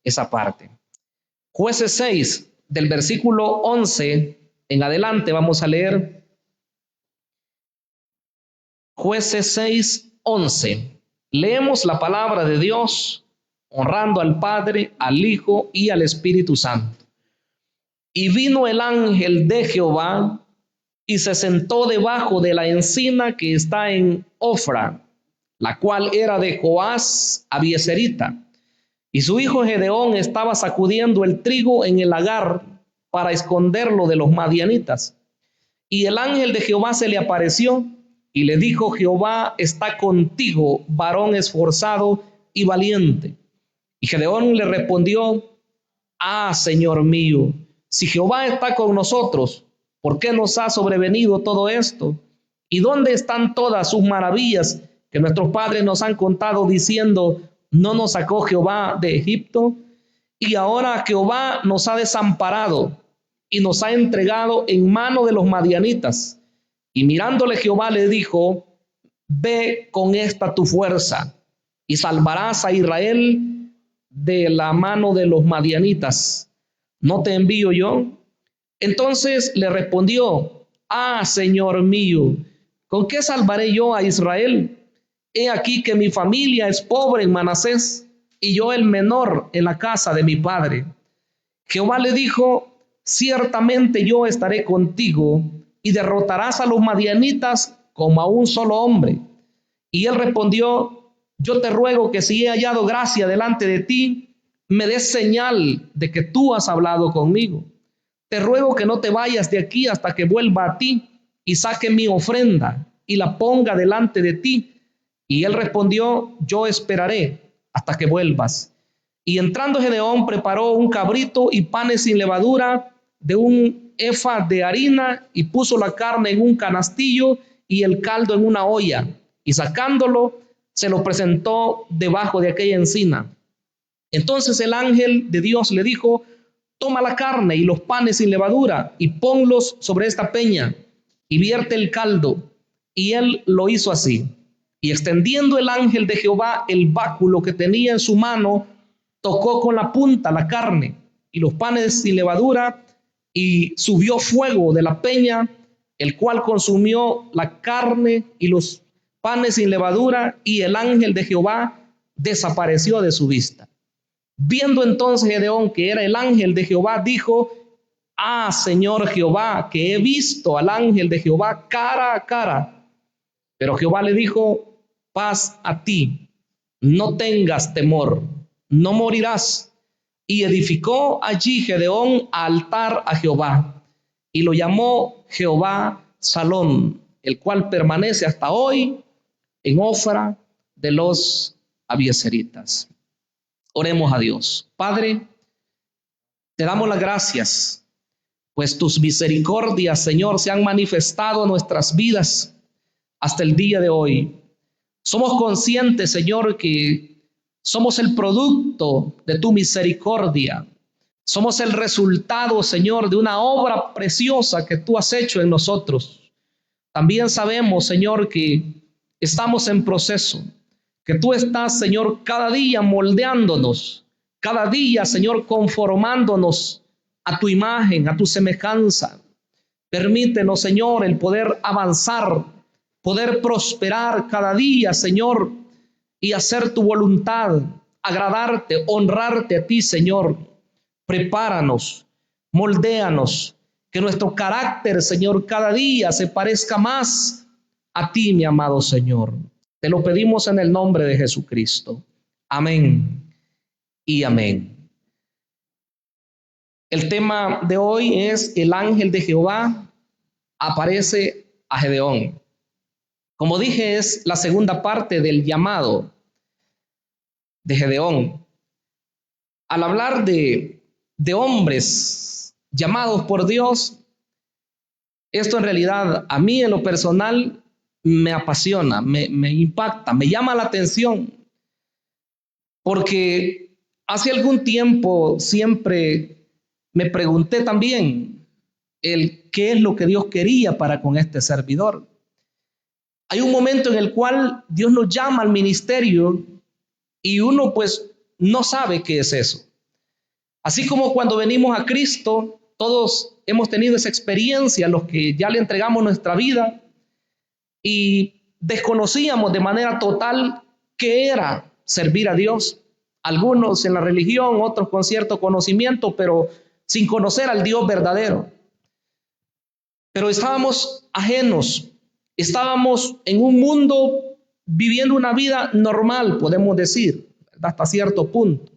esa parte. Jueces 6, del versículo 11 en adelante, vamos a leer. Jueces 6, 11. Leemos la palabra de Dios, honrando al Padre, al Hijo y al Espíritu Santo. Y vino el ángel de Jehová y se sentó debajo de la encina que está en Ofra, la cual era de Joás Abieserita. Y su hijo Gedeón estaba sacudiendo el trigo en el lagar para esconderlo de los madianitas. Y el ángel de Jehová se le apareció y le dijo: Jehová está contigo, varón esforzado y valiente. Y Gedeón le respondió: Señor mío, si Jehová está con nosotros, ¿por qué nos ha sobrevenido todo esto? ¿Y dónde están todas sus maravillas que nuestros padres nos han contado, diciendo: ¿no nos sacó Jehová de Egipto? Y ahora Jehová nos ha desamparado y nos ha entregado en mano de los madianitas. Y mirándole Jehová le dijo: ve con esta tu fuerza y salvarás a Israel de la mano de los madianitas. ¿No te envío yo? Entonces le respondió: Señor mío, ¿con qué salvaré yo a Israel? He aquí que mi familia es pobre en Manasés y yo el menor en la casa de mi padre. Jehová le dijo: ciertamente yo estaré contigo y derrotarás a los madianitas como a un solo hombre. Y él respondió: yo te ruego que si he hallado gracia delante de ti, me des señal de que tú has hablado conmigo. Te ruego que no te vayas de aquí hasta que vuelva a ti y saque mi ofrenda y la ponga delante de ti. Y él respondió: yo esperaré hasta que vuelvas. Y entrando Gedeón preparó un cabrito y panes sin levadura de un efa de harina, y puso la carne en un canastillo y el caldo en una olla, y sacándolo se lo presentó debajo de aquella encina. Entonces el ángel de Dios le dijo: toma la carne y los panes sin levadura y ponlos sobre esta peña y vierte el caldo. Y él lo hizo así. Y extendiendo el ángel de Jehová el báculo que tenía en su mano, tocó con la punta la carne y los panes sin levadura, y subió fuego de la peña, el cual consumió la carne y los panes sin levadura, y el ángel de Jehová desapareció de su vista. Viendo entonces Gedeón que era el ángel de Jehová, dijo: Señor Jehová, que he visto al ángel de Jehová cara a cara. Pero Jehová le dijo: paz a ti, no tengas temor, no morirás. Y edificó allí Gedeón altar a Jehová, y lo llamó Jehová Salón, el cual permanece hasta hoy en Ofra de los Abieseritas. Oremos a Dios. Padre, te damos las gracias, pues tus misericordias, Señor, se han manifestado en nuestras vidas hasta el día de hoy. Somos conscientes, Señor, que somos el producto de tu misericordia. Somos el resultado, Señor, de una obra preciosa que tú has hecho en nosotros. También sabemos, Señor, que estamos en proceso, que tú estás, Señor, cada día moldeándonos, cada día, Señor, conformándonos a tu imagen, a tu semejanza. Permítenos, Señor, el poder avanzar, poder prosperar cada día, Señor, y hacer tu voluntad, agradarte, honrarte a ti, Señor. Prepáranos, moldéanos, que nuestro carácter, Señor, cada día se parezca más a ti, mi amado Señor. Te lo pedimos en el nombre de Jesucristo. Amén y amén. El tema de hoy es: el ángel de Jehová aparece a Gedeón. Como dije, es la segunda parte del llamado de Gedeón. Al hablar de hombres llamados por Dios, esto en realidad a mí en lo personal me apasiona, me impacta, me llama la atención, porque hace algún tiempo siempre me pregunté también qué es lo que Dios quería para con este servidor. Hay un momento en el cual Dios nos llama al ministerio y uno pues no sabe qué es eso. Así como cuando venimos a Cristo, todos hemos tenido esa experiencia, los que ya le entregamos nuestra vida y desconocíamos de manera total qué era servir a Dios. Algunos en la religión, otros con cierto conocimiento, pero sin conocer al Dios verdadero. Pero estábamos ajenos, estábamos en un mundo viviendo una vida normal, podemos decir, ¿verdad? Hasta cierto punto.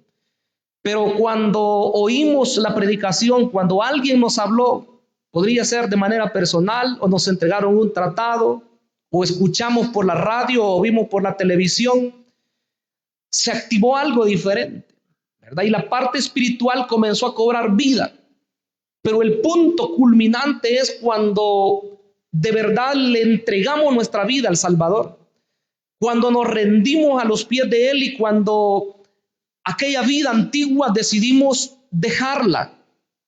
Pero cuando oímos la predicación, cuando alguien nos habló, podría ser de manera personal o nos entregaron un tratado o escuchamos por la radio o vimos por la televisión, se activó algo diferente, ¿verdad? Y la parte espiritual comenzó a cobrar vida. Pero el punto culminante es cuando de verdad le entregamos nuestra vida al Salvador, cuando nos rendimos a los pies de Él y cuando aquella vida antigua decidimos dejarla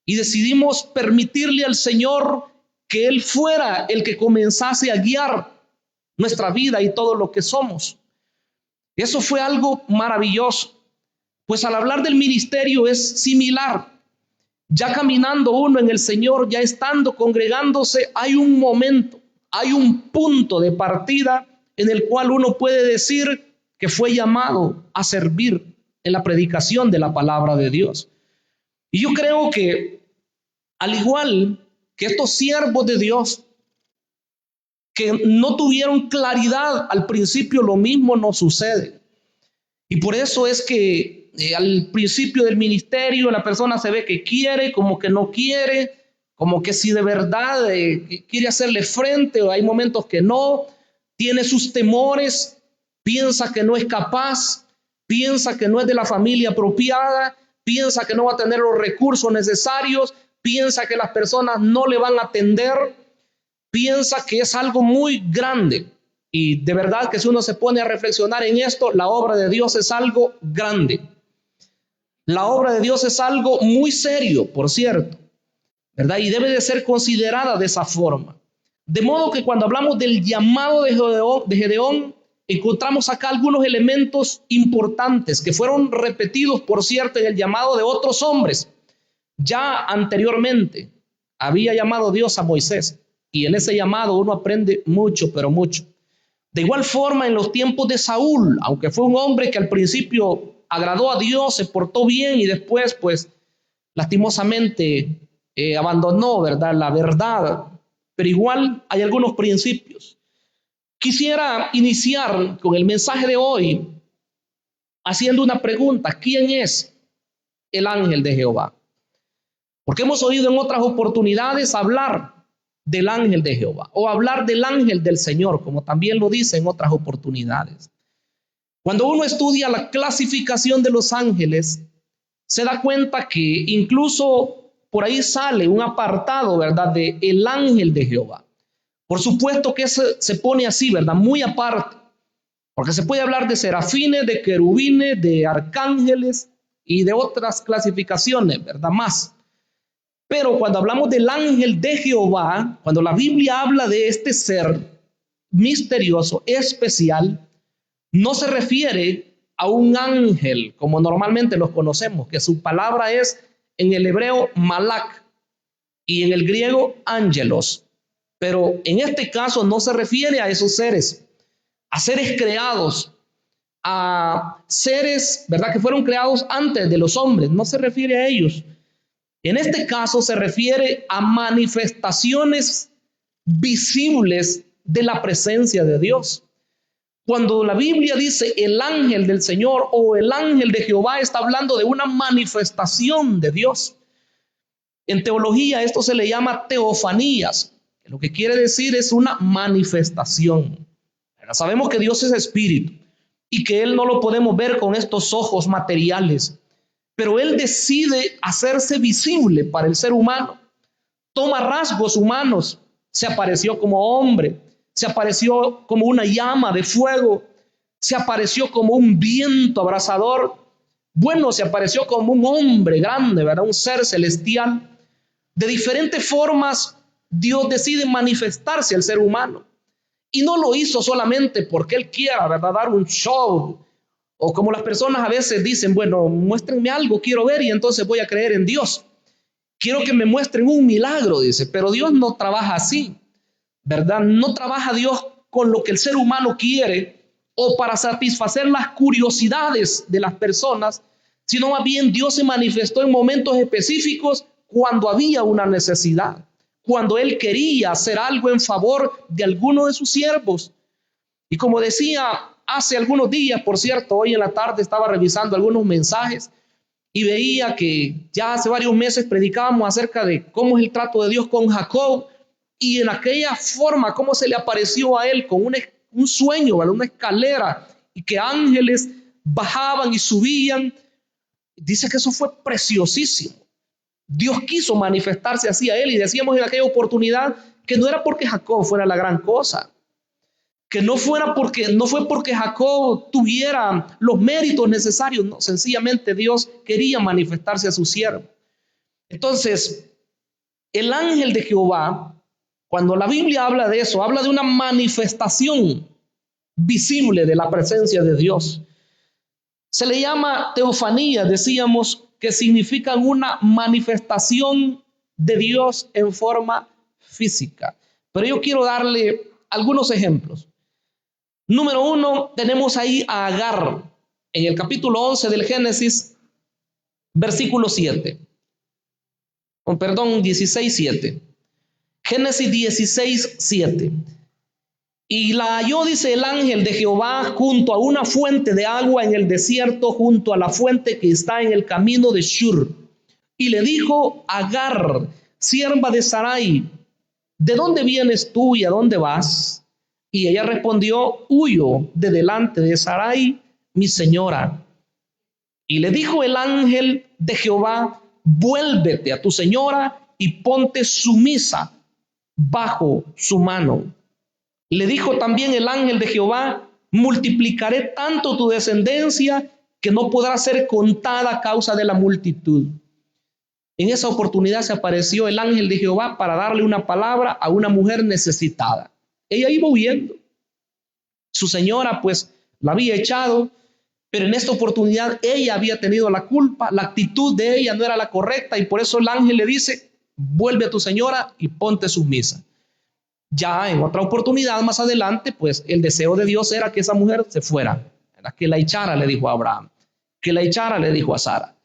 y decidimos permitirle al Señor que Él fuera el que comenzase a guiar nuestra vida y todo lo que somos. Eso fue algo maravilloso, pues al hablar del ministerio es similar. Ya caminando uno en el Señor, ya estando congregándose, hay un momento, hay un punto de partida en el cual uno puede decir que fue llamado a servir en la predicación de la palabra de Dios. Y yo creo que al igual que estos siervos de Dios que no tuvieron claridad al principio, lo mismo nos sucede. Y por eso es que al principio del ministerio la persona se ve que quiere, como que no quiere, como que si de verdad quiere hacerle frente, o hay momentos que no, tiene sus temores, piensa que no es capaz, piensa que no es de la familia apropiada, piensa que no va a tener los recursos necesarios, piensa que las personas no le van a atender, piensa que es algo muy grande. Y de verdad que si uno se pone a reflexionar en esto, la obra de Dios es algo grande. La obra de Dios es algo muy serio, por cierto, ¿verdad? Y debe de ser considerada de esa forma. De modo que cuando hablamos del llamado de Gedeón, encontramos acá algunos elementos importantes que fueron repetidos, por cierto, en el llamado de otros hombres. Ya anteriormente había llamado Dios a Moisés y en ese llamado uno aprende mucho, pero mucho. De igual forma, en los tiempos de Saúl, aunque fue un hombre que al principio agradó a Dios, se portó bien y después, pues, lastimosamente abandonó, ¿verdad?, la verdad. Pero igual hay algunos principios. Quisiera iniciar con el mensaje de hoy haciendo una pregunta: ¿quién es el ángel de Jehová? Porque hemos oído en otras oportunidades hablar del ángel de Jehová o hablar del ángel del Señor, como también lo dice en otras oportunidades. Cuando uno estudia la clasificación de los ángeles, se da cuenta que incluso por ahí sale un apartado, ¿verdad?, de el ángel de Jehová. Por supuesto que se pone así, ¿verdad?, muy aparte, porque se puede hablar de serafines, de querubines, de arcángeles y de otras clasificaciones, ¿verdad?, más. Pero cuando hablamos del ángel de Jehová, cuando la Biblia habla de este ser misterioso, especial, no se refiere a un ángel como normalmente los conocemos, que su palabra es en el hebreo malak y en el griego ángelos. Pero en este caso no se refiere a esos seres, a seres creados, a seres, ¿verdad?, que fueron creados antes de los hombres. No se refiere a ellos. En este caso se refiere a manifestaciones visibles de la presencia de Dios. Cuando la Biblia dice el ángel del Señor o el ángel de Jehová, está hablando de una manifestación de Dios. En teología esto se le llama teofanías. Lo que quiere decir es una manifestación. Sabemos que Dios es espíritu y que Él no lo podemos ver con estos ojos materiales. Pero Él decide hacerse visible para el ser humano. Toma rasgos humanos. Se apareció como hombre. Se apareció como una llama de fuego. Se apareció como un viento abrasador. Bueno, se apareció como un hombre grande, ¿verdad?, un ser celestial. De diferentes formas, Dios decide manifestarse al ser humano. Y no lo hizo solamente porque Él quiera, ¿verdad?, dar un show O como las personas a veces dicen, bueno, muéstrenme algo, quiero ver y entonces voy a creer en Dios. Quiero que me muestren un milagro, dice, pero Dios no trabaja así, ¿verdad? No trabaja Dios con lo que el ser humano quiere o para satisfacer las curiosidades de las personas, sino más bien Dios se manifestó en momentos específicos cuando había una necesidad, cuando Él quería hacer algo en favor de alguno de sus siervos. Y como decía hace algunos días, por cierto, hoy en la tarde estaba revisando algunos mensajes y veía que ya hace varios meses predicábamos acerca de cómo es el trato de Dios con Jacob y en aquella forma cómo se le apareció a él con un sueño, ¿verdad? Una escalera y que ángeles bajaban y subían. Dice que eso fue preciosísimo. Dios quiso manifestarse así a él y decíamos en aquella oportunidad que no era porque Jacob fuera la gran cosa, que no fue porque Jacob tuviera los méritos necesarios, no, sencillamente Dios quería manifestarse a su siervo. Entonces, el ángel de Jehová, cuando la Biblia habla de eso, habla de una manifestación visible de la presencia de Dios. Se le llama teofanía, decíamos, que significa una manifestación de Dios en forma física. Pero yo quiero darle algunos ejemplos. Número 1, tenemos ahí a Agar en el capítulo 11 del Génesis, versículo 7. Perdón, 16, 7. Génesis 16, 7. Y la halló, dice, el ángel de Jehová junto a una fuente de agua en el desierto, junto a la fuente que está en el camino de Shur. Y le dijo: Agar, sierva de Sarai, ¿de dónde vienes tú y a dónde vas? Y ella respondió: huyo de delante de Sarai, mi señora. Y le dijo el ángel de Jehová: vuélvete a tu señora y ponte sumisa bajo su mano. Le dijo también el ángel de Jehová: multiplicaré tanto tu descendencia que no podrá ser contada a causa de la multitud. En esa oportunidad se apareció el ángel de Jehová para darle una palabra a una mujer necesitada. Ella iba huyendo. Su señora pues la había echado, pero en esta oportunidad ella había tenido la culpa, la actitud de ella no era la correcta y por eso el ángel le dice: vuelve a tu señora y ponte sumisa. Ya en otra oportunidad más adelante, pues el deseo de Dios era que esa mujer se fuera, era que la echara, le dijo a Abraham, que la echara, le dijo a Sara.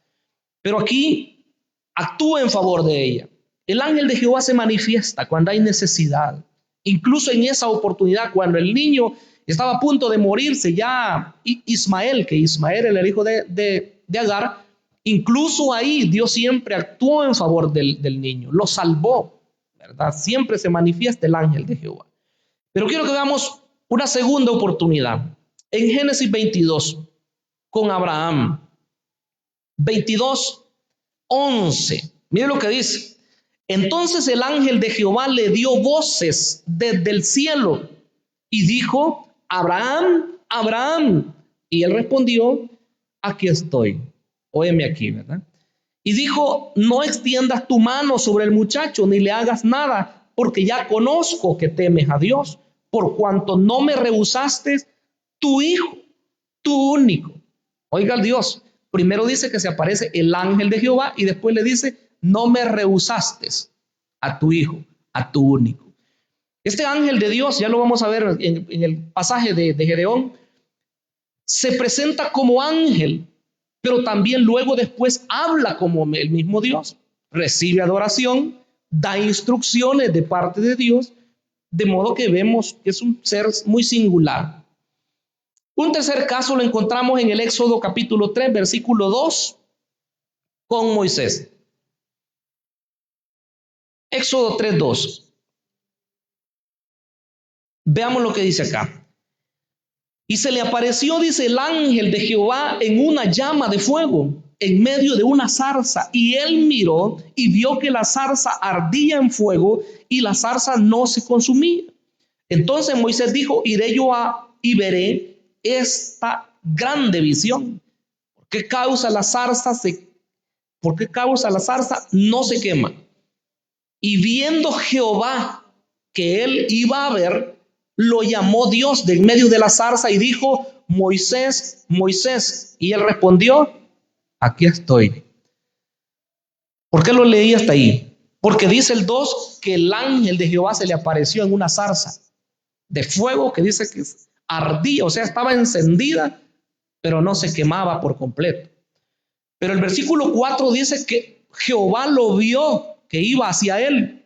Pero aquí actúa en favor de ella. El ángel de Jehová se manifiesta cuando hay necesidad. Incluso en esa oportunidad, cuando el niño estaba a punto de morirse, ya Ismael, que Ismael era el hijo de Agar, incluso ahí Dios siempre actuó en favor del niño, lo salvó, ¿verdad? Siempre se manifiesta el ángel de Jehová. Pero quiero que veamos una segunda oportunidad. En Génesis 22, con Abraham. 22, 11. Mire lo que dice. Entonces el ángel de Jehová le dio voces desde el cielo y dijo: Abraham, Abraham. Y él respondió: aquí estoy. Óyeme aquí, ¿verdad? Y dijo: no extiendas tu mano sobre el muchacho, ni le hagas nada, porque ya conozco que temes a Dios, por cuanto no me rehusaste tu hijo, tu único. Oiga el Dios. Primero dice que se aparece el ángel de Jehová y después le dice: no me rehusaste a tu hijo, a tu único. Este ángel de Dios, ya lo vamos a ver en el pasaje de Gedeón, se presenta como ángel, pero también luego después habla como el mismo Dios, recibe adoración, da instrucciones de parte de Dios, de modo que vemos que es un ser muy singular. Un tercer caso lo encontramos en el Éxodo capítulo 3, versículo 2, con Moisés. Éxodo 3, 2. Veamos lo que dice acá. Y se le apareció, dice, el ángel de Jehová en una llama de fuego, en medio de una zarza. Y él miró y vio que la zarza ardía en fuego y la zarza no se consumía. Entonces Moisés dijo: iré yo y veré esta grande visión. ¿Por qué causa la zarza no se quema? Y viendo Jehová que él iba a ver, lo llamó Dios de en medio de la zarza y dijo: Moisés, Moisés. Y él respondió, aquí estoy. ¿Por qué lo leí hasta ahí? Porque dice el 2 que el ángel de Jehová se le apareció en una zarza de fuego que dice que ardía, o sea, estaba encendida, pero no se quemaba por completo. Pero el versículo 4 dice que Jehová lo vio, que iba hacia él,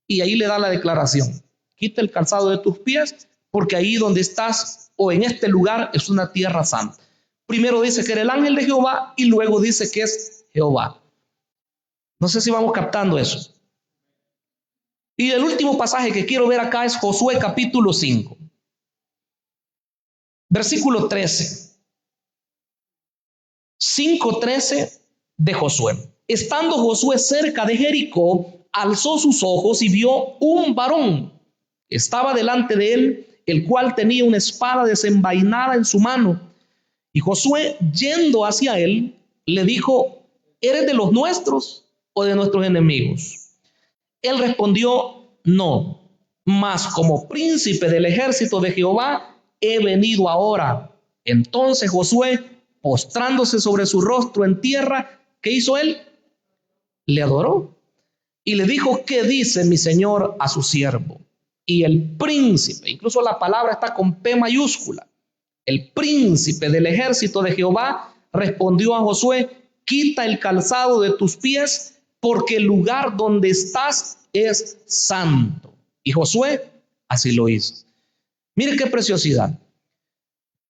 y ahí le da la declaración: quita el calzado de tus pies, porque ahí donde estás o en este lugar es una tierra santa. Primero dice que era el ángel de Jehová y luego dice que es Jehová. No sé si vamos captando eso. Y el último pasaje que quiero ver acá es Josué capítulo 5, versículo 13. 5:13 de Josué. Estando Josué cerca de Jericó, alzó sus ojos y vio un varón. Estaba delante de él, el cual tenía una espada desenvainada en su mano. Y Josué, yendo hacia él, le dijo: ¿eres de los nuestros o de nuestros enemigos? Él respondió: no, mas como príncipe del ejército de Jehová he venido ahora. Entonces Josué, postrándose sobre su rostro en tierra, ¿qué hizo él? Le adoró y le dijo: ¿qué dice mi señor a su siervo? Y el príncipe, incluso la palabra está con P mayúscula, el príncipe del ejército de Jehová respondió a Josué: quita el calzado de tus pies, porque el lugar donde estás es santo. Y Josué así lo hizo. Mire qué preciosidad,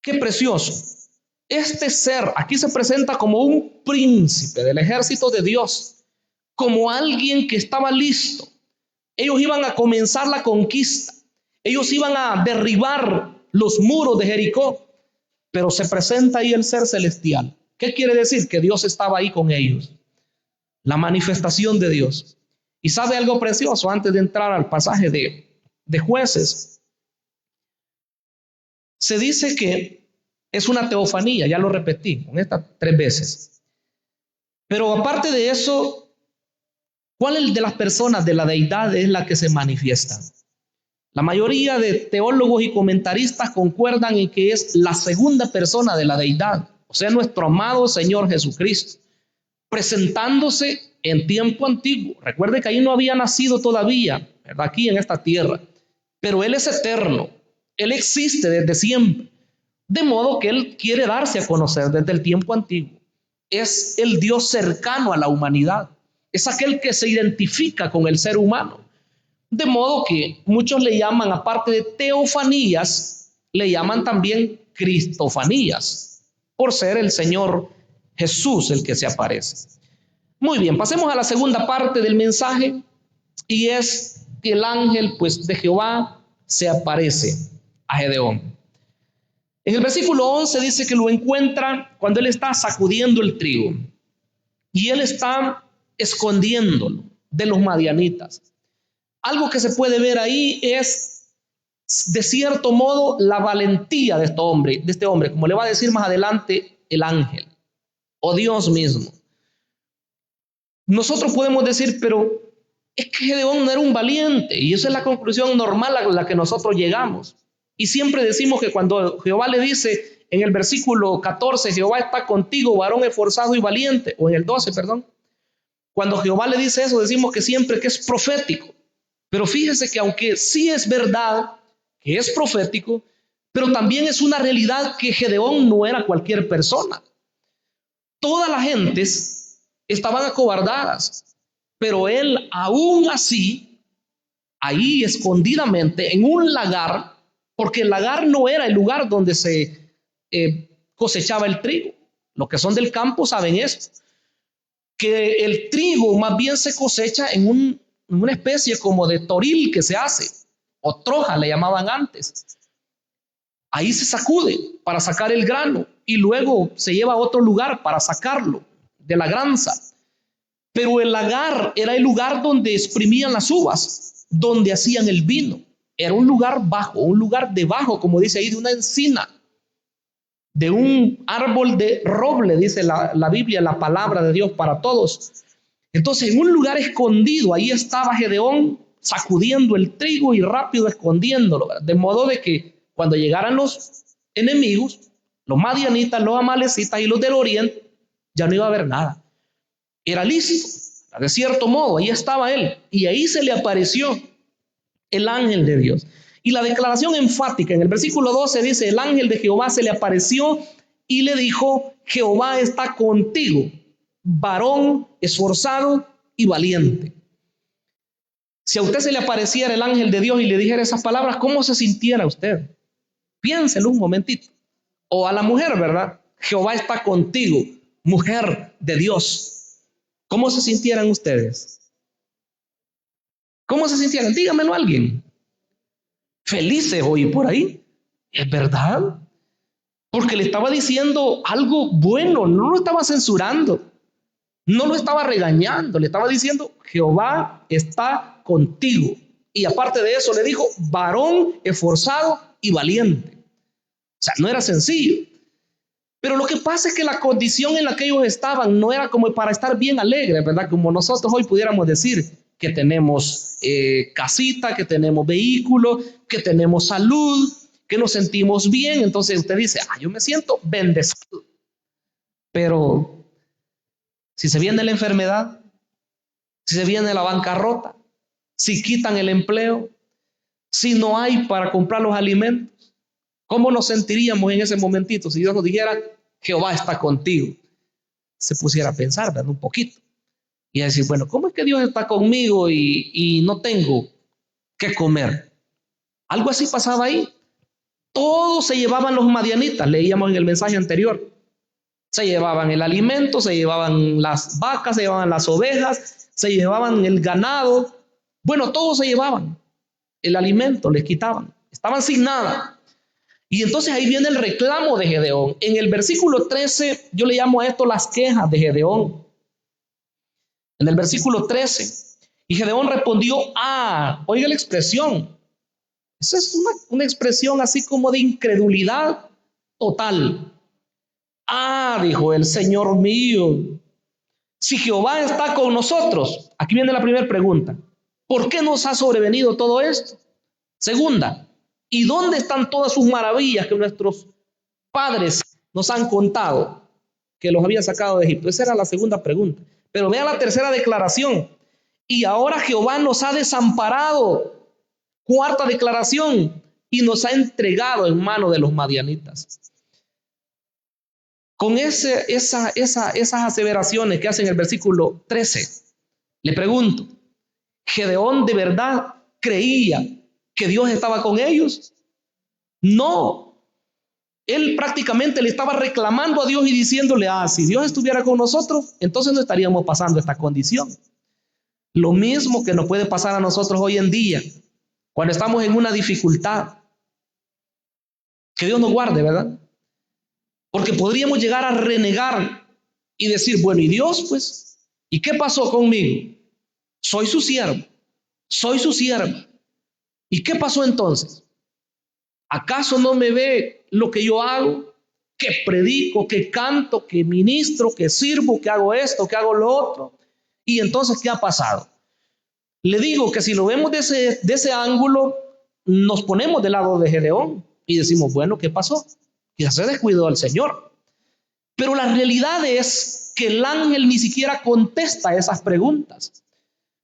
qué precioso. Este ser aquí se presenta como un príncipe del ejército de Dios, como alguien que estaba listo. Ellos iban a comenzar la conquista, ellos iban a derribar los muros de Jericó, pero se presenta ahí el ser celestial. ¿Qué quiere decir? Que Dios estaba ahí con ellos, la manifestación de Dios. Y sabe algo precioso antes de entrar al pasaje de Jueces. Se dice que es una teofanía, ya lo repetí con estas 3 veces. Pero aparte de eso, ¿cuál de las personas de la deidad es la que se manifiesta? La mayoría de teólogos y comentaristas concuerdan en que es la segunda persona de la deidad, o sea, nuestro amado Señor Jesucristo, presentándose en tiempo antiguo. Recuerde que ahí no había nacido todavía, ¿verdad? Aquí en esta tierra, pero Él es eterno, Él existe desde siempre, de modo que Él quiere darse a conocer desde el tiempo antiguo. Es el Dios cercano a la humanidad, es aquel que se identifica con el ser humano. De modo que muchos le llaman, aparte de teofanías, le llaman también cristofanías, por ser el Señor Jesús el que se aparece. Muy bien, pasemos a la segunda parte del mensaje, y es que el ángel pues de Jehová se aparece a Gedeón. En el versículo 11 dice que lo encuentra cuando él está sacudiendo el trigo y él está escondiéndolo de los madianitas. Algo que se puede ver ahí es, de cierto modo, la valentía de este hombre, como le va a decir más adelante el ángel o Dios mismo. Nosotros podemos decir, pero es que Gedeón no era un valiente, y esa es la conclusión normal a la que nosotros llegamos. Y siempre decimos que cuando Jehová le dice en el versículo 14, Jehová está contigo, varón esforzado y valiente, o en el 12, perdón, cuando Jehová le dice eso, decimos que siempre que es profético. Pero fíjese que aunque sí es verdad que es profético, pero también es una realidad que Gedeón no era cualquier persona. Todas las gentes estaban acobardadas, pero él aún así, ahí escondidamente, en un lagar, porque el lagar no era el lugar donde se cosechaba el trigo. Los que son del campo saben esto, que el trigo más bien se cosecha en una especie como de toril que se hace, o troja le llamaban antes. Ahí se sacude para sacar el grano y luego se lleva a otro lugar para sacarlo de la granza. Pero el lagar era el lugar donde exprimían las uvas, donde hacían el vino. Era un lugar bajo, un lugar debajo, como dice ahí, de una encina, de un árbol de roble, dice la Biblia, la palabra de Dios para todos. Entonces, en un lugar escondido, ahí estaba Gedeón sacudiendo el trigo y rápido escondiéndolo, ¿verdad? De modo de que cuando llegaran los enemigos, los madianitas, los amalecitas y los del oriente, ya no iba a haber nada. Era listo, de cierto modo, ahí estaba él, y ahí se le apareció el ángel de Dios. Y la declaración enfática en el versículo 12 dice: el ángel de Jehová se le apareció y le dijo: Jehová está contigo, varón esforzado y valiente. Si a usted se le apareciera el ángel de Dios y le dijera esas palabras, ¿cómo se sintiera usted? Piénselo un momentito. O a la mujer, ¿verdad? Jehová está contigo, mujer de Dios. ¿Cómo se sintieran ustedes? ¿Cómo se sintieran? Dígamelo a alguien. Felices hoy por ahí. ¿Es verdad? Porque le estaba diciendo algo bueno, no lo estaba censurando, no lo estaba regañando, le estaba diciendo: Jehová está contigo. Y aparte de eso le dijo: varón esforzado y valiente. O sea, no era sencillo. Pero lo que pasa es que la condición en la que ellos estaban no era como para estar bien alegres, ¿verdad? Como nosotros hoy pudiéramos decir que tenemos casita, que tenemos vehículo, que tenemos salud, que nos sentimos bien. Entonces usted dice: yo me siento bendecido. Pero si se viene la enfermedad, si se viene la bancarrota, si quitan el empleo, si no hay para comprar los alimentos, ¿cómo nos sentiríamos en ese momentito si Dios nos dijera: Jehová está contigo? Se pusiera a pensar, ¿verdad? Un poquito. Y a decir: bueno, ¿cómo es que Dios está conmigo y no tengo que comer? Algo así pasaba ahí. Todos se llevaban los madianitas, leíamos en el mensaje anterior. Se llevaban el alimento, se llevaban las vacas, se llevaban las ovejas, se llevaban el ganado. Bueno, todos se llevaban el alimento, les quitaban. Estaban sin nada. Y entonces ahí viene el reclamo de Gedeón. En el versículo 13, yo le llamo a esto las quejas de Gedeón. En el versículo 13, y Gedeón respondió: oiga la expresión. Esa es una expresión así como de incredulidad total. Dijo el Señor mío, si Jehová está con nosotros. Aquí viene la primera pregunta: ¿por qué nos ha sobrevenido todo esto? Segunda: ¿y dónde están todas sus maravillas que nuestros padres nos han contado, que los había sacado de Egipto? Esa era la segunda pregunta. Pero vea la tercera declaración: y ahora Jehová nos ha desamparado. Cuarta declaración: y nos ha entregado en mano de los madianitas. Con esas aseveraciones que hace en el versículo 13, le pregunto: ¿Gedeón de verdad creía que Dios estaba con ellos? No. Él prácticamente le estaba reclamando a Dios y diciéndole: si Dios estuviera con nosotros, entonces no estaríamos pasando esta condición. Lo mismo que nos puede pasar a nosotros hoy en día, cuando estamos en una dificultad. Que Dios nos guarde, ¿verdad? Porque podríamos llegar a renegar y decir: bueno, ¿y Dios, pues? ¿Y qué pasó conmigo? Soy su siervo, soy su sierva. ¿Y qué pasó entonces? ¿Acaso no me ve lo que yo hago? Que predico, que canto, que ministro, que sirvo, que hago esto, que hago lo otro. Y entonces, ¿qué ha pasado? Le digo que si lo vemos de ese ángulo, nos ponemos del lado de Gedeón y decimos: bueno, ¿qué pasó? Quizás se descuidó al Señor. Pero la realidad es que el ángel ni siquiera contesta esas preguntas.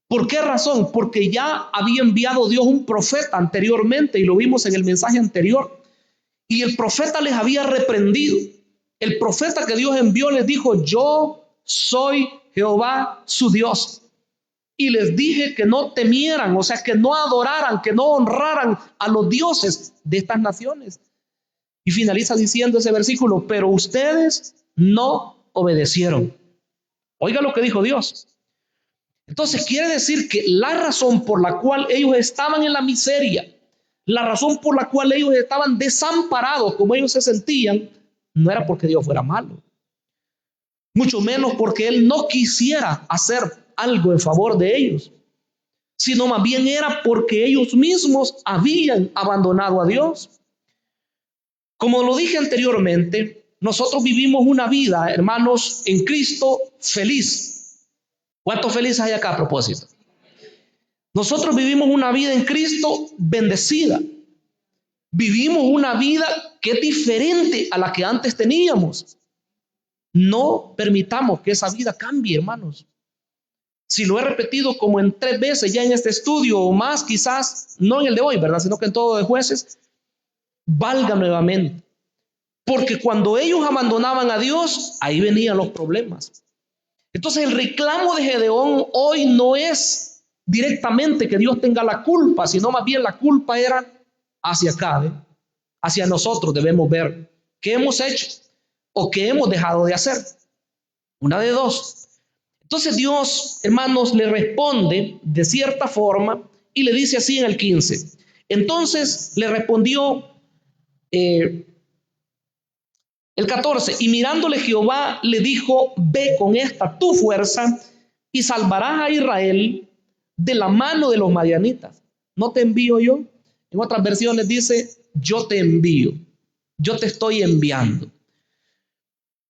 ¿Por qué razón? Porque ya había enviado Dios un profeta anteriormente, y lo vimos en el mensaje anterior. Y el profeta les había reprendido. El profeta que Dios envió les dijo: yo soy Jehová su Dios. Y les dije que no temieran, o sea, que no adoraran, que no honraran a los dioses de estas naciones. Y finaliza diciendo ese versículo: pero ustedes no obedecieron. Oiga lo que dijo Dios. Entonces quiere decir que la razón por la cual ellos estaban en la miseria, la razón por la cual ellos estaban desamparados como ellos se sentían, no era porque Dios fuera malo. Mucho menos porque Él no quisiera hacer algo en favor de ellos, sino más bien era porque ellos mismos habían abandonado a Dios. Como lo dije anteriormente, nosotros vivimos una vida, hermanos, en Cristo feliz. ¿Cuántos felices hay acá a propósito? Nosotros vivimos una vida en Cristo bendecida. Vivimos una vida que es diferente a la que antes teníamos. No permitamos que esa vida cambie, hermanos. Si lo he repetido como en 3 veces ya en este estudio o más, quizás no en el de hoy, ¿verdad? Sino que en todo de Jueces, valga nuevamente. Porque cuando ellos abandonaban a Dios, ahí venían los problemas. Entonces el reclamo de Gedeón hoy no es directamente que Dios tenga la culpa, sino más bien la culpa era hacia acá, ¿eh? Hacia nosotros debemos ver qué hemos hecho o qué hemos dejado de hacer. Una de dos. Entonces Dios, hermanos, le responde de cierta forma y le dice así en el 15. Entonces le respondió el 14. Y mirándole Jehová le dijo, ve con esta tu fuerza y salvarás a Israel de la mano de los madianitas. ¿No te envío yo? En otras versiones dice, yo te envío, yo te estoy enviando.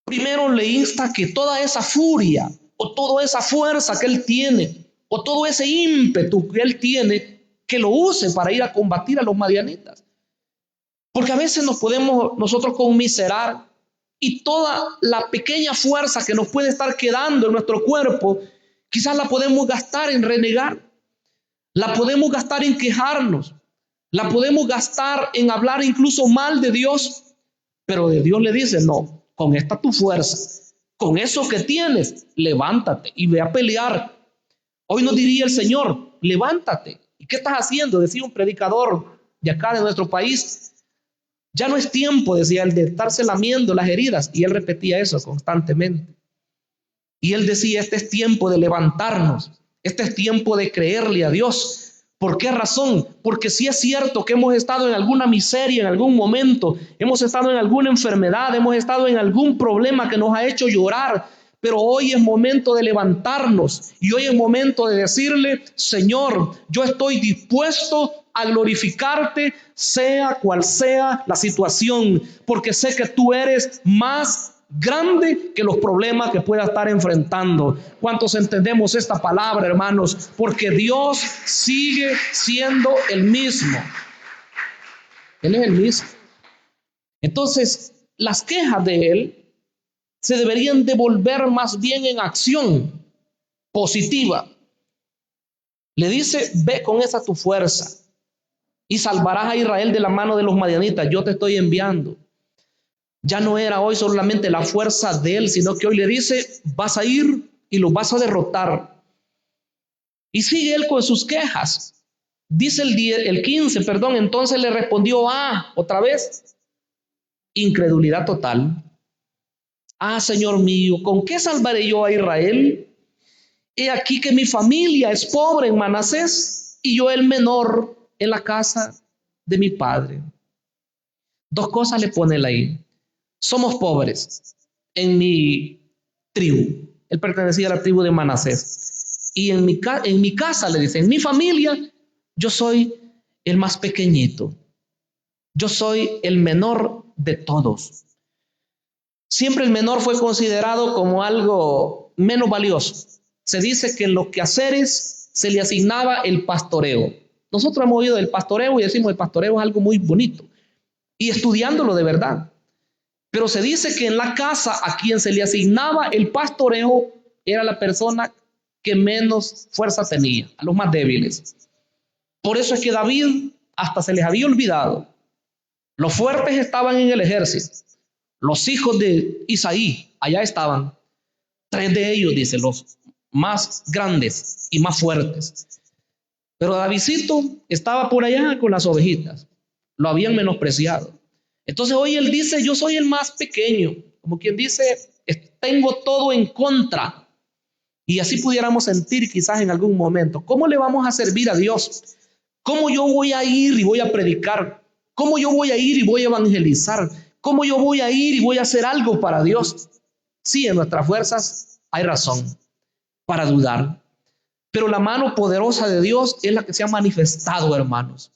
Primero le insta que toda esa furia o toda esa fuerza que él tiene o todo ese ímpetu que él tiene, que lo use para ir a combatir a los madianitas. Porque a veces nos podemos nosotros conmiserar y toda la pequeña fuerza que nos puede estar quedando en nuestro cuerpo, quizás la podemos gastar en renegar, la podemos gastar en quejarnos, la podemos gastar en hablar incluso mal de Dios, pero de Dios le dice, no, con esta tu fuerza, con eso que tienes, levántate y ve a pelear. Hoy nos diría el Señor, levántate. ¿Y qué estás haciendo? Decía un predicador de acá de nuestro país. Ya no es tiempo, decía él, de estarse lamiendo las heridas. Y él repetía eso constantemente. Y él decía, este es tiempo de levantarnos. Este es tiempo de creerle a Dios. ¿Por qué razón? Porque sí es cierto que hemos estado en alguna miseria en algún momento, hemos estado en alguna enfermedad, hemos estado en algún problema que nos ha hecho llorar, pero hoy es momento de levantarnos y hoy es momento de decirle, Señor, yo estoy dispuesto a glorificarte, sea cual sea la situación, porque sé que tú eres más grande que los problemas que pueda estar enfrentando. ¿Cuántos entendemos esta palabra, hermanos? Porque Dios sigue siendo el mismo. Él es el mismo. Entonces, las quejas de él se deberían devolver más bien en acción positiva. Le dice, ve con esa tu fuerza y salvarás a Israel de la mano de los madianitas. Yo te estoy enviando. Ya no era hoy solamente la fuerza de él, sino que hoy le dice, vas a ir y los vas a derrotar. Y sigue él con sus quejas. Dice el 15, entonces le respondió, otra vez, incredulidad total. Señor mío, ¿con qué salvaré yo a Israel? He aquí que mi familia es pobre en Manasés y yo el menor en la casa de mi padre. Dos cosas le pone él ahí. Somos pobres en mi tribu. Él pertenecía a la tribu de Manasés. Y en mi casa, le dice, en mi familia, yo soy el más pequeñito. Yo soy el menor de todos. Siempre el menor fue considerado como algo menos valioso. Se dice que en los quehaceres se le asignaba el pastoreo. Nosotros hemos oído del pastoreo y decimos el pastoreo es algo muy bonito. Y estudiándolo de verdad. Pero se dice que en la casa a quien se le asignaba el pastoreo era la persona que menos fuerza tenía, a los más débiles. Por eso es que David hasta se les había olvidado. Los fuertes estaban en el ejército. Los hijos de Isaí, allá estaban. 3 de ellos, dice, los más grandes y más fuertes. Pero Davidcito estaba por allá con las ovejitas. Lo habían menospreciado. Entonces hoy él dice, yo soy el más pequeño. Como quien dice, tengo todo en contra. Y así pudiéramos sentir quizás en algún momento. ¿Cómo le vamos a servir a Dios? ¿Cómo yo voy a ir y voy a predicar? ¿Cómo yo voy a ir y voy a evangelizar? ¿Cómo yo voy a ir y voy a hacer algo para Dios? Sí, en nuestras fuerzas hay razón para dudar. Pero la mano poderosa de Dios es la que se ha manifestado, hermanos.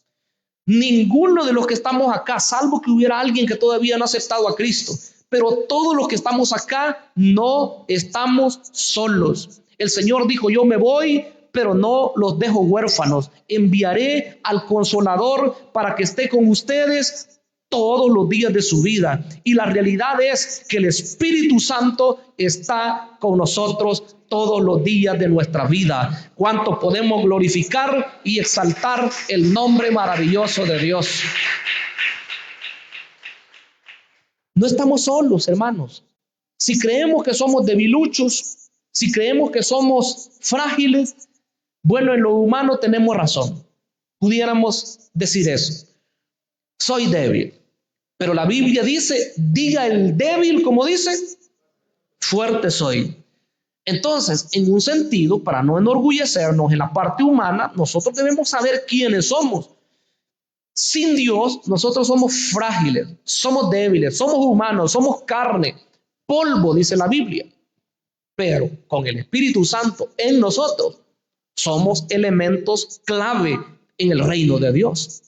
Ninguno de los que estamos acá, salvo que hubiera alguien que todavía no ha aceptado a Cristo, pero todos los que estamos acá no estamos solos. El Señor dijo, yo me voy, pero no los dejo huérfanos. Enviaré al Consolador para que esté con ustedes todos los días de su vida. Y la realidad es que el Espíritu Santo está con nosotros todos los días de nuestra vida. ¿Cuánto podemos glorificar y exaltar el nombre maravilloso de Dios? No estamos solos, hermanos. Si creemos que somos debiluchos, si creemos que somos frágiles, bueno, en lo humano tenemos razón. Pudiéramos decir eso. Soy débil. Pero la Biblia dice, diga el débil, como dice, fuerte soy. Entonces, en un sentido, para no enorgullecernos en la parte humana, nosotros debemos saber quiénes somos. Sin Dios, nosotros somos frágiles, somos débiles, somos humanos, somos carne, polvo, dice la Biblia. Pero con el Espíritu Santo en nosotros, somos elementos clave en el reino de Dios.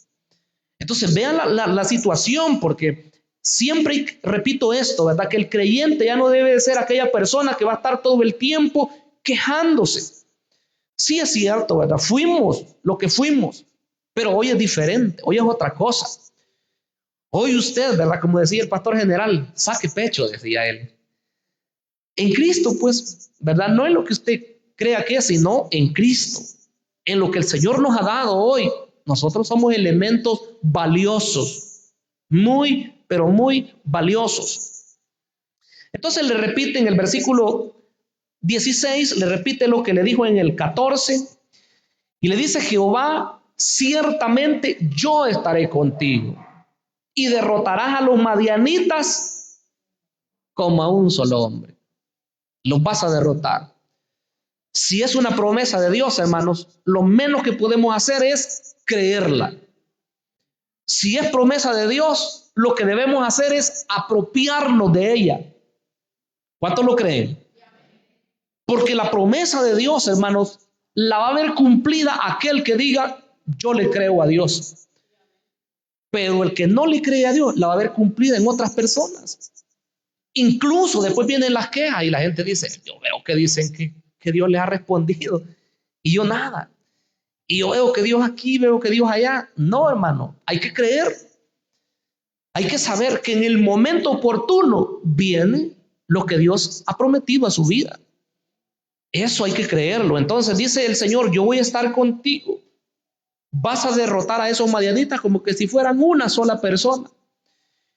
Entonces vean la situación, porque siempre repito esto, ¿verdad? Que el creyente ya no debe de ser aquella persona que va a estar todo el tiempo quejándose. Sí es cierto, ¿verdad? Fuimos lo que fuimos, pero hoy es diferente, hoy es otra cosa. Hoy usted, ¿verdad? Como decía el pastor general, saque pecho, decía él. En Cristo, pues, ¿verdad? No en lo que usted crea que es, sino en Cristo, en lo que el Señor nos ha dado hoy. Nosotros somos elementos valiosos, muy, pero muy valiosos. Entonces le repite en el versículo 16, le repite lo que le dijo en el 14, y le dice: Jehová, ciertamente yo estaré contigo, y derrotarás a los madianitas como a un solo hombre. Los vas a derrotar. Si es una promesa de Dios, hermanos, lo menos que podemos hacer es creerla. Si es promesa de Dios, lo que debemos hacer es apropiarnos de ella. ¿Cuántos lo creen? Porque la promesa de Dios, hermanos, la va a ver cumplida aquel que diga: yo le creo a Dios. Pero el que no le cree a Dios, la va a ver cumplida en otras personas. Incluso después vienen las quejas y la gente dice: yo veo que dicen que Dios les ha respondido y yo nada. Y yo veo que Dios aquí, veo que Dios allá. No, hermano, hay que creer. Hay que saber que en el momento oportuno viene lo que Dios ha prometido a su vida. Eso hay que creerlo. Entonces dice el Señor: yo voy a estar contigo. Vas a derrotar a esos madianitas como que si fueran una sola persona.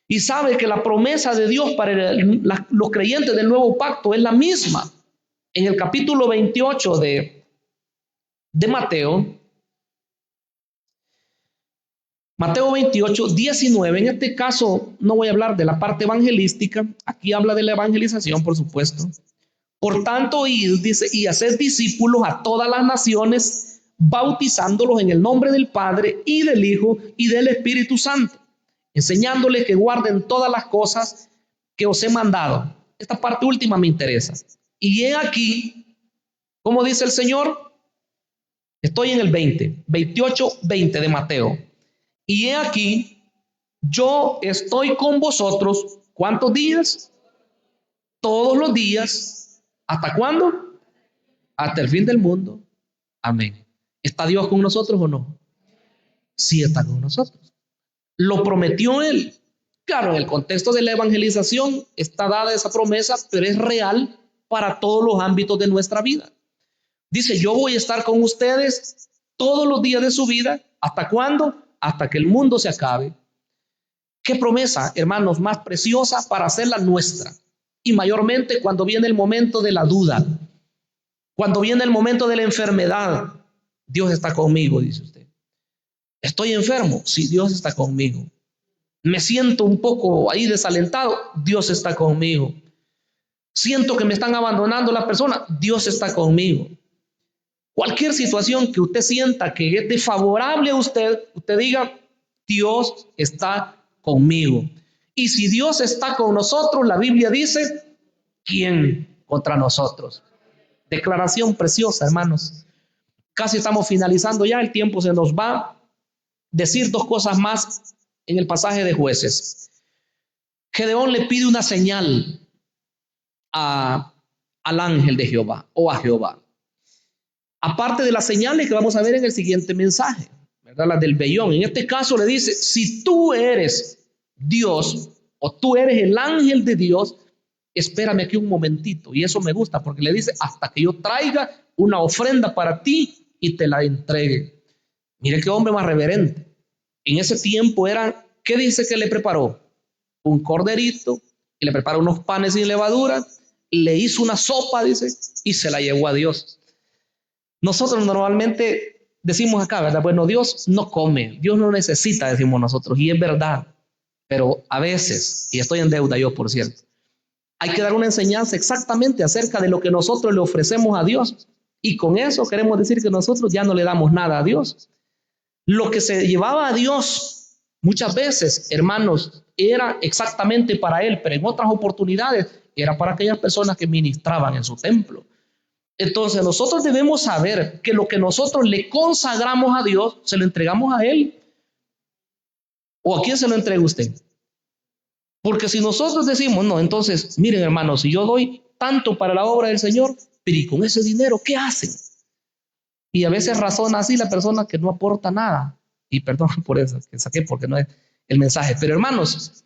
Y sabe que la promesa de Dios para los creyentes del nuevo pacto es la misma. En el capítulo 28 de Mateo 28, 19, en este caso no voy a hablar de la parte evangelística, aquí habla de la evangelización, por supuesto. Por tanto, dice, y haced discípulos a todas las naciones, bautizándolos en el nombre del Padre y del Hijo y del Espíritu Santo, enseñándoles que guarden todas las cosas que os he mandado. Esta parte última me interesa. Y he aquí, ¿cómo dice el Señor? Estoy en el 28, 20 de Mateo. Y he aquí, yo estoy con vosotros, ¿cuántos días? Todos los días. ¿Hasta cuándo? Hasta el fin del mundo. Amén. ¿Está Dios con nosotros o no? Sí, está con nosotros. Lo prometió Él. Claro, en el contexto de la evangelización está dada esa promesa, pero es real para todos los ámbitos de nuestra vida. Dice: yo voy a estar con ustedes todos los días de su vida. ¿Hasta cuándo? Hasta que el mundo se acabe. Qué promesa, hermanos, más preciosa para hacerla nuestra. Y mayormente cuando viene el momento de la duda, cuando viene el momento de la enfermedad. Dios está conmigo, dice usted. ¿Estoy enfermo? Sí, Dios está conmigo. Me siento un poco ahí desalentado. Dios está conmigo. Siento que me están abandonando la persona. Dios está conmigo. Cualquier situación que usted sienta que es desfavorable a usted, usted diga: Dios está conmigo. Y si Dios está con nosotros, la Biblia dice: ¿quién contra nosotros? Declaración preciosa, hermanos. Casi estamos finalizando ya, el tiempo se nos va. Decir dos cosas más en el pasaje de Jueces. Gedeón le pide una señal al ángel de Jehová o a Jehová. Aparte de las señales que vamos a ver en el siguiente mensaje, ¿verdad? Las del vellón. En este caso le dice: si tú eres Dios, o tú eres el ángel de Dios, espérame aquí un momentito. Y eso me gusta porque le dice, hasta que yo traiga una ofrenda para ti y te la entregue. Mire qué hombre más reverente. En ese tiempo era, ¿qué dice que le preparó? Un corderito, y le preparó unos panes sin levadura, le hizo una sopa, dice, y se la llevó a Dios. Nosotros normalmente decimos acá, ¿verdad? Bueno, Dios no come, Dios no necesita, decimos nosotros, y es verdad. Pero a veces, y estoy en deuda yo, por cierto, hay que dar una enseñanza exactamente acerca de lo que nosotros le ofrecemos a Dios. Y con eso queremos decir que nosotros ya no le damos nada a Dios. Lo que se llevaba a Dios muchas veces, hermanos, era exactamente para Él, pero en otras oportunidades era para aquellas personas que ministraban en su templo. Entonces nosotros debemos saber que lo que nosotros le consagramos a Dios, se lo entregamos a Él. ¿O a quién se lo entrega usted? Porque si nosotros decimos, no, entonces, miren hermanos, si yo doy tanto para la obra del Señor, pero ¿y con ese dinero qué hacen? Y a veces razona así la persona que no aporta nada. Y perdón por eso, que saqué porque no es el mensaje. Pero hermanos,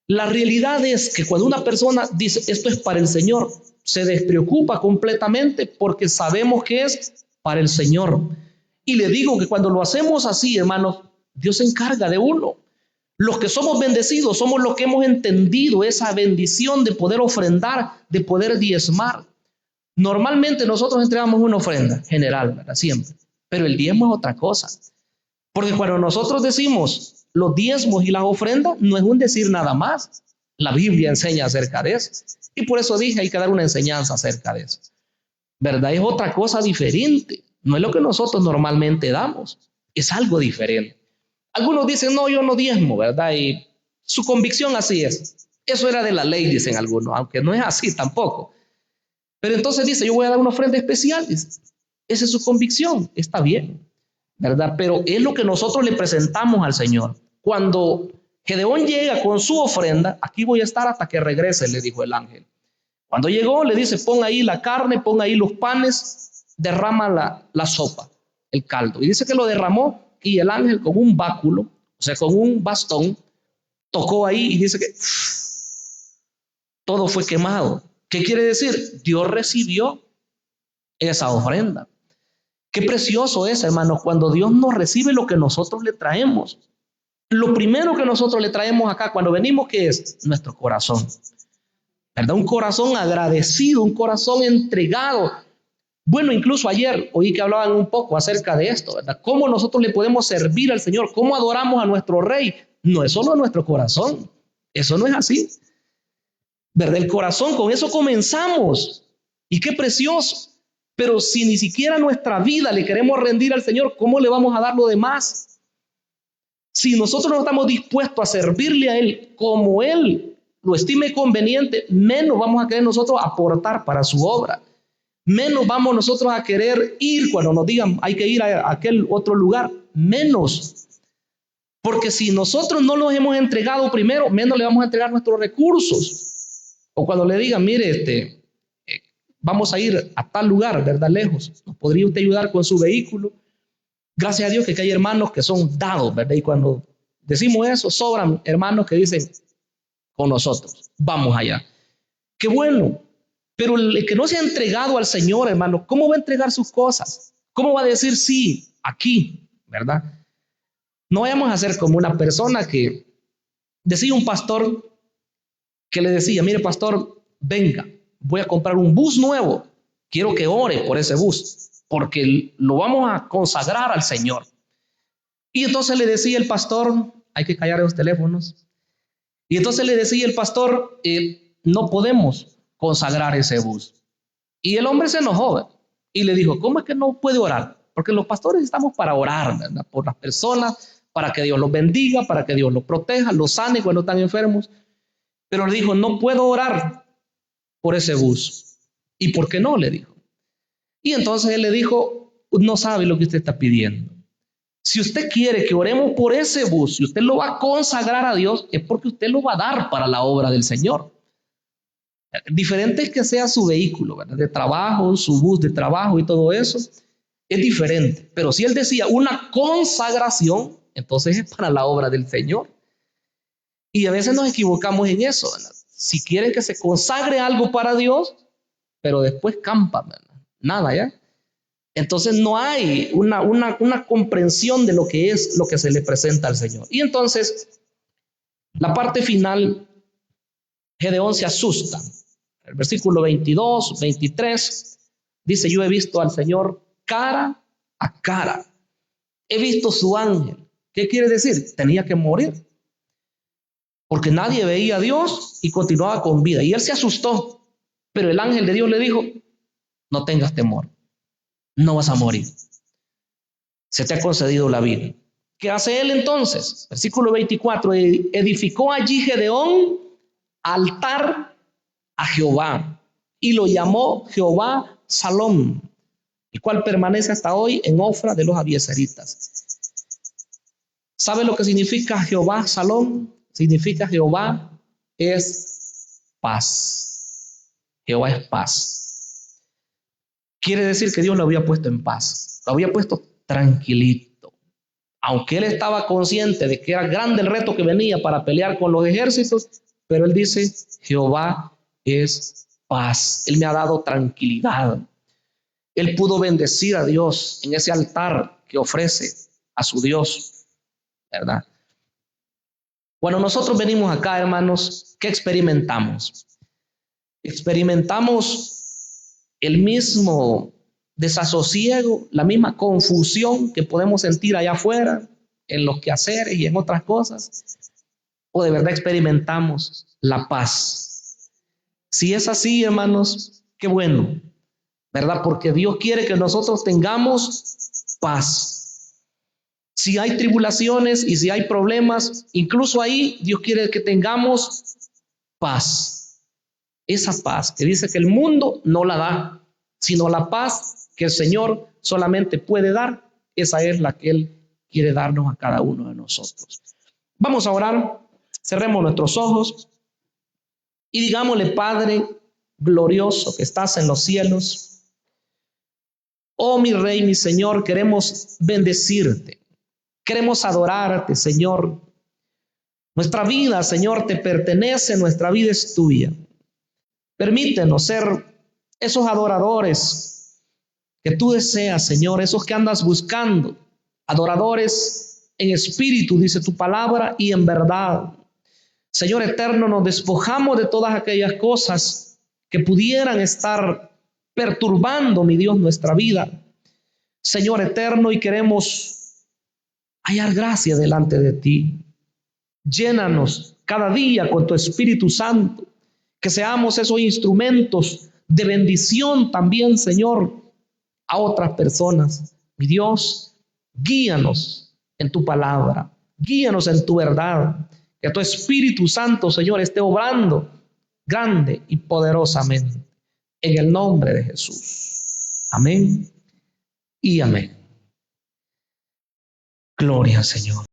la realidad es que cuando una persona dice, esto es para el Señor, se despreocupa completamente porque sabemos que es para el Señor. Y le digo que cuando lo hacemos así, hermanos, Dios se encarga de uno. Los que somos bendecidos somos los que hemos entendido esa bendición de poder ofrendar, de poder diezmar. Normalmente nosotros entregamos una ofrenda general, ¿verdad? Siempre. Pero el diezmo es otra cosa. Porque cuando nosotros decimos los diezmos y las ofrendas, no es un decir nada más. La Biblia enseña acerca de eso. Y por eso dije, hay que dar una enseñanza acerca de eso. ¿Verdad? Es otra cosa diferente. No es lo que nosotros normalmente damos. Es algo diferente. Algunos dicen, no, yo no diezmo, ¿verdad? Y su convicción así es. Eso era de la ley, dicen algunos, aunque no es así tampoco. Pero entonces dice, yo voy a dar una ofrenda especial. Dice, esa es su convicción, está bien, ¿verdad? Pero es lo que nosotros le presentamos al Señor. Cuando Gedeón llega con su ofrenda, aquí voy a estar hasta que regrese, le dijo el ángel. Cuando llegó, le dice, pon ahí la carne, pon ahí los panes, derrama la sopa, el caldo. Y dice que lo derramó y el ángel con un báculo, o sea, con un bastón, tocó ahí y dice que todo fue quemado. ¿Qué quiere decir? Dios recibió esa ofrenda. Qué precioso es, hermanos, cuando Dios nos recibe lo que nosotros le traemos. Lo primero que nosotros le traemos acá cuando venimos, ¿qué es? Nuestro corazón. ¿Verdad? Un corazón agradecido, un corazón entregado. Bueno, incluso ayer oí que hablaban un poco acerca de esto, ¿verdad? ¿Cómo nosotros le podemos servir al Señor? ¿Cómo adoramos a nuestro Rey? No es solo nuestro corazón. Eso no es así. ¿Verdad? El corazón, con eso comenzamos. Y qué precioso. Pero si ni siquiera nuestra vida le queremos rendir al Señor, ¿cómo le vamos a dar lo demás? Si nosotros no estamos dispuestos a servirle a Él como Él lo estime conveniente, menos vamos a querer nosotros aportar para su obra. Menos vamos nosotros a querer ir cuando nos digan hay que ir a aquel otro lugar. Menos. Porque si nosotros no los hemos entregado primero, menos le vamos a entregar nuestros recursos. O cuando le digan, mire, vamos a ir a tal lugar, ¿verdad? Lejos. ¿Nos podría usted ayudar con su vehículo? Gracias a Dios que hay hermanos que son dados, ¿verdad? Y cuando decimos eso, sobran hermanos que dicen con nosotros, vamos allá. Qué bueno. Pero el que no se ha entregado al Señor, hermano, ¿cómo va a entregar sus cosas? ¿Cómo va a decir sí aquí, verdad? No vayamos a ser como una persona que decía un pastor que le decía, mire pastor, venga, voy a comprar un bus nuevo, quiero que ore por ese bus, porque lo vamos a consagrar al Señor. Y entonces le decía el pastor, hay que callar los teléfonos, y entonces le decía el pastor, no podemos consagrar ese bus. Y el hombre se enojó y le dijo, ¿cómo es que no puede orar? Porque los pastores estamos para orar, ¿verdad? Por las personas, para que Dios los bendiga, para que Dios los proteja, los sane cuando están enfermos. Pero le dijo, no puedo orar por ese bus. ¿Y por qué no? Le dijo. Y entonces él le dijo, no sabe lo que usted está pidiendo. Si usted quiere que oremos por ese bus, si usted lo va a consagrar a Dios, es porque usted lo va a dar para la obra del Señor. Diferente es que sea su vehículo, ¿verdad? De trabajo, su bus de trabajo y todo eso, es diferente. Pero si él decía una consagración, entonces es para la obra del Señor. Y a veces nos equivocamos en eso, ¿verdad? Si quieren que se consagre algo para Dios, pero después campa, ¿verdad? Nada, ¿ya? Entonces no hay una comprensión de lo que es lo que se le presenta al Señor. Y entonces, la parte final, Gedeón se asusta. El versículo 22, 23, dice, yo he visto al Señor cara a cara. He visto su ángel. ¿Qué quiere decir? Tenía que morir, porque nadie veía a Dios y continuaba con vida. Y él se asustó, pero el ángel de Dios le dijo, no tengas temor, no vas a morir. Se te ha concedido la vida. ¿Qué hace él entonces? Versículo 24, edificó allí Gedeón altar a Jehová y lo llamó Jehová Salom, el cual permanece hasta hoy en Ofra de los Abiezeritas. ¿Sabe lo que significa Jehová Salom? Significa Jehová es paz. Jehová es paz. Quiere decir que Dios lo había puesto en paz, lo había puesto tranquilito. Aunque él estaba consciente de que era grande el reto que venía para pelear con los ejércitos, pero él dice, Jehová es paz. Él me ha dado tranquilidad. Él pudo bendecir a Dios en ese altar que ofrece a su Dios, ¿verdad? Bueno, nosotros venimos acá, hermanos, ¿qué experimentamos? Experimentamos el mismo desasosiego, la misma confusión que podemos sentir allá afuera, en los quehaceres y en otras cosas, o de verdad experimentamos la paz. Si es así, hermanos, qué bueno, ¿verdad? Porque Dios quiere que nosotros tengamos paz. Si hay tribulaciones y si hay problemas, incluso ahí Dios quiere que tengamos paz. Esa paz que dice que el mundo no la da, sino la paz que el Señor solamente puede dar, esa es la que Él quiere darnos a cada uno de nosotros. Vamos a orar, cerremos nuestros ojos y digámosle, Padre glorioso que estás en los cielos, oh mi Rey, mi Señor, queremos bendecirte, queremos adorarte, Señor. Nuestra vida, Señor, te pertenece, nuestra vida es tuya. Permítenos ser esos adoradores que tú deseas, Señor, esos que andas buscando, adoradores en espíritu, dice tu palabra, y en verdad. Señor eterno, nos despojamos de todas aquellas cosas que pudieran estar perturbando, mi Dios, nuestra vida. Señor eterno, y queremos hallar gracia delante de ti. Llénanos cada día con tu Espíritu Santo, que seamos esos instrumentos de bendición también, Señor, a otras personas. Mi Dios, guíanos en tu palabra, guíanos en tu verdad, que tu Espíritu Santo, Señor, esté obrando grande y poderosamente, en el nombre de Jesús. Amén y amén. Gloria al Señor.